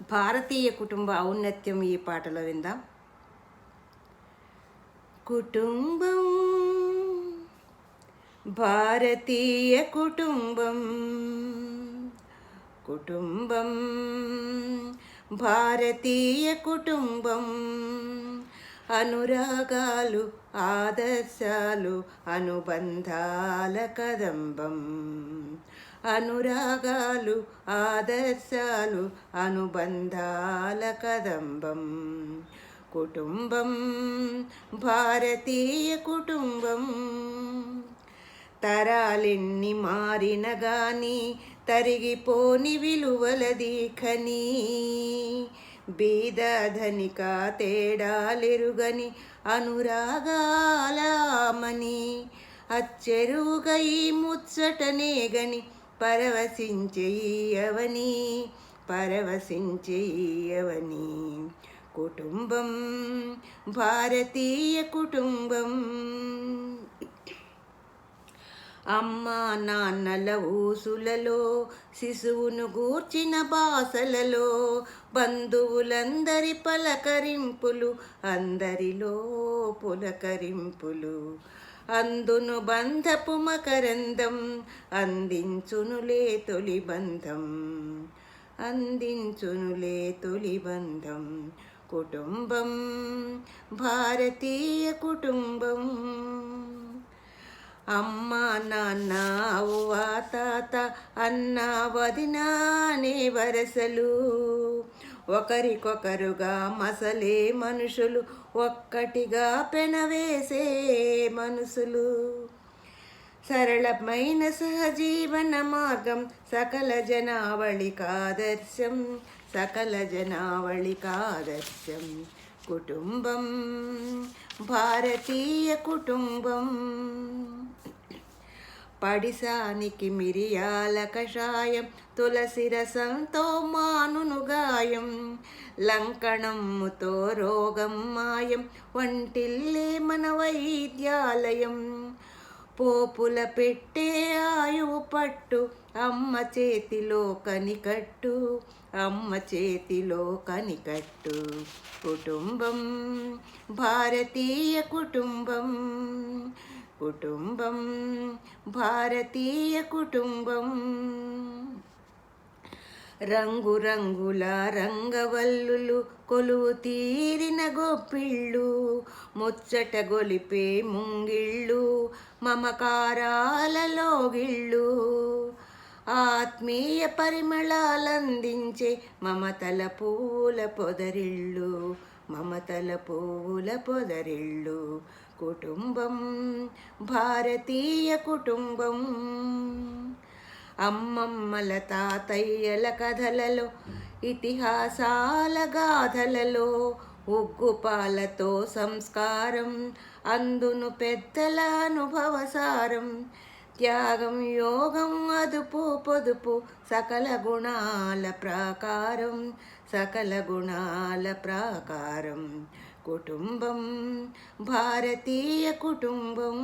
భారతీయ కుటుంబ ఔన్నత్యం ఈ పాటలో విందాం. కుటుంబం, భారతీయ కుటుంబం, కుటుంబం, భారతీయ కుటుంబం, అనురాగాలు, ఆదర్శాలు, అనుబంధాల కదంబం. అనురాగాలు, ఆదర్శాలు, అనుబంధాల కదంబం. కుటుంబం, భారతీయ కుటుంబం. తరాలెన్ని మారిన గాని తరిగిపోని విలువలది ఖని. బీద ధనిక తేడాలెరుగని అనురాగాలామని. అచ్చెరువుగా ఈ ముచ్చటనేగని పరవశించేయవని, పరవశించేయవని. కుటుంబం, భారతీయ కుటుంబం. అమ్మా నాన్నల ఊసులలో, శిశువును గూర్చిన బాసలలో, బంధువులందరి పలకరింపులు, అందరిలో పులకరింపులు. అందును బంధపు మకరందం, అందించునులే తొలి బంధం, అందించునులే తొలి బంధం. కుటుంబం, భారతీయ కుటుంబం. అమ్మ నాన్న అవ్వ తాత అన్న వదిన అనే వరసలు, ఒకరికొకరుగా మసలే మనుషులు, ఒక్కటిగా పెనవేసే మనసులు. సరళమైన సహజీవన మార్గం, సకల జనావళికాదర్శం, సకల జనావళికాదర్శం. కుటుంబం, భారతీయ కుటుంబం. పడిసానికి మిరియాల కషాయం, తులసి రసంతో మానును గాయం, లంకణమ్ముతో రోగం మాయం, వంటిల్లే మన వైద్యాలయం. పోపుల పెట్టే ఆయువు పట్టు, అమ్మ చేతిలో కనికట్టు, అమ్మ చేతిలో కనికట్టు. కుటుంబం, భారతీయ కుటుంబం. కుటుంబం, భారతీయ కుటుంబం. రంగురంగుల రంగవల్లులు, కొలువు తీరిన గొప్పిళ్ళు, ముచ్చట గొలిపే ముంగిళ్ళు, మమకారాలలో గిళ్ళు. ఆత్మీయ పరిమళాలందించే మమతల పూల పొదరిళ్ళు, మమతల పూల పొదరిళ్ళు. కుటుంబం, భారతీయ కుటుంబం. అమ్మమ్మల తాతయ్యల కథలలో, ఇతిహాసాల గాథలలో, ఉగ్గుపాలతో సంస్కారం, అందును పెద్దల అనుభవసారం. త్యాగం, యోగం, అదుపు, పొదుపు, సకల గుణాల ప్రాకారం, సకల గుణాల ప్రాకారం. కుటుంబం, భారతీయ కుటుంబం.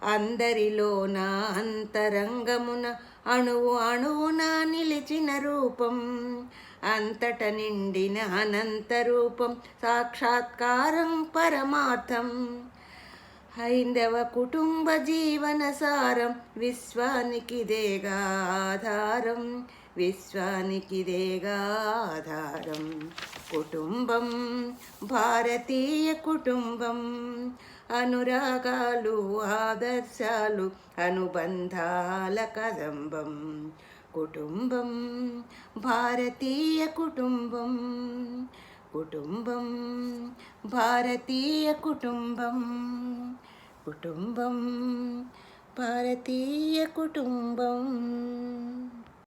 అందరిలోన అంతరంగమున, అణువు అణువున నిలిచిన రూపం, అంతట నిండిన అనంత రూపం, సాక్షాత్కారం పరమార్థం. హైందవ కుటుంబ జీవన సారం, విశ్వానికిదేగా ఆధారం, విశ్వానికిదేగా ఆధారం. కుటుంబం, భారతీయ కుటుంబం. అనురాగాలు, ఆదర్శాలు, అనుబంధాల కదంబం. కుటుంబం, భారతీయ కుటుంబం. కుటుంబం, భారతీయ కుటుంబం. కుటుంబం, భారతీయ కుటుంబం.